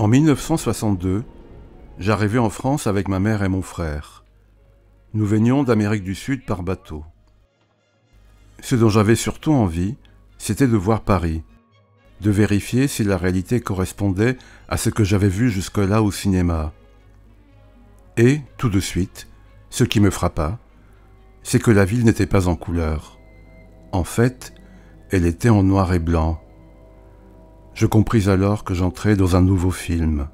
En 1962, j'arrivais en France avec ma mère et mon frère. Nous venions d'Amérique du Sud par bateau. Ce dont j'avais surtout envie, c'était de voir Paris, de vérifier si la réalité correspondait à ce que j'avais vu jusque-là au cinéma. Et, tout de suite, ce qui me frappa, c'est que la ville n'était pas en couleur. En fait, elle était en noir et blanc. Je compris alors que j'entrais dans un nouveau film.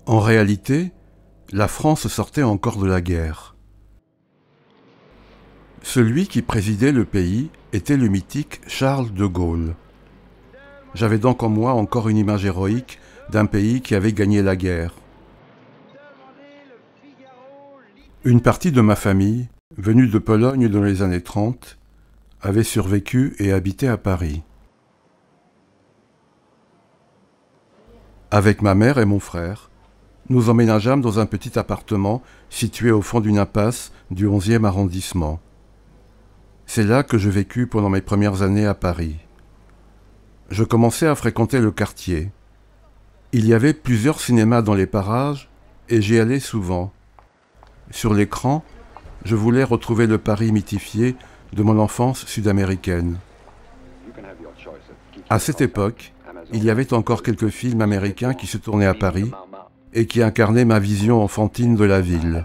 En réalité, la France sortait encore de la guerre. Celui qui présidait le pays était le mythique Charles de Gaulle. J'avais donc en moi encore une image héroïque d'un pays qui avait gagné la guerre. Une partie de ma famille, venue de Pologne dans les années 30, avait survécu et habitait à Paris. Avec ma mère et mon frère, nous emménageâmes dans un petit appartement situé au fond d'une impasse du 11e arrondissement. C'est là que je vécus pendant mes premières années à Paris. Je commençais à fréquenter le quartier. Il y avait plusieurs cinémas dans les parages et j'y allais souvent. Sur l'écran, je voulais retrouver le Paris mythifié de mon enfance sud-américaine. À cette époque, il y avait encore quelques films américains qui se tournaient à Paris et qui incarnaient ma vision enfantine de la ville.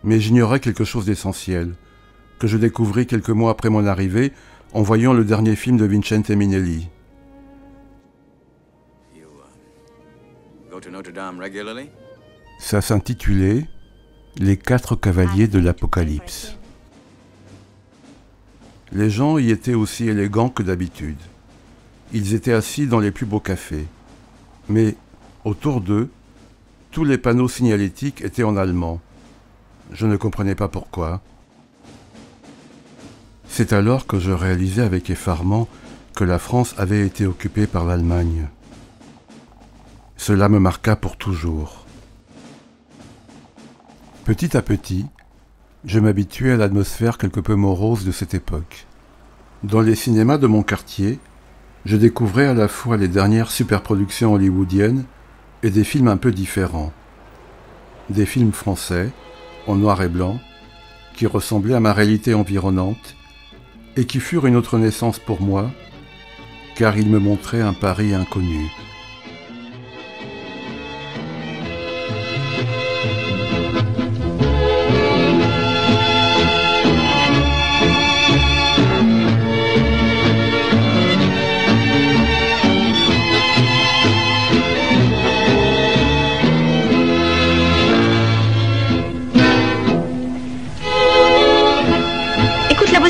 Mais j'ignorais quelque chose d'essentiel, que je découvris quelques mois après mon arrivée en voyant le dernier film de Vincente Minnelli. Ça s'intitulait « Les 4 cavaliers de l'Apocalypse ». Les gens y étaient aussi élégants que d'habitude. Ils étaient assis dans les plus beaux cafés. Mais, autour d'eux, tous les panneaux signalétiques étaient en allemand. Je ne comprenais pas pourquoi. C'est alors que je réalisais avec effarement que la France avait été occupée par l'Allemagne. Cela me marqua pour toujours. Petit à petit, je m'habituais à l'atmosphère quelque peu morose de cette époque. Dans les cinémas de mon quartier, je découvrais à la fois les dernières superproductions hollywoodiennes et des films un peu différents. Des films français, en noir et blanc, qui ressemblaient à ma réalité environnante et qui furent une autre naissance pour moi, car ils me montraient un Paris inconnu.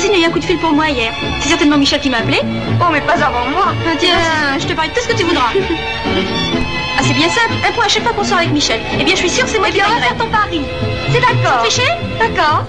Il y a eu un coup de fil pour moi hier. C'est certainement Michel qui m'a appelé. Oh, mais pas avant moi. Tiens, je te parie tout ce que tu voudras. Ah, c'est bien simple. Un point à chaque fois qu'on sort avec Michel. Eh bien, je suis sûre que c'est moi qui va faire ton pari. C'est d'accord. Fiché ? D'accord.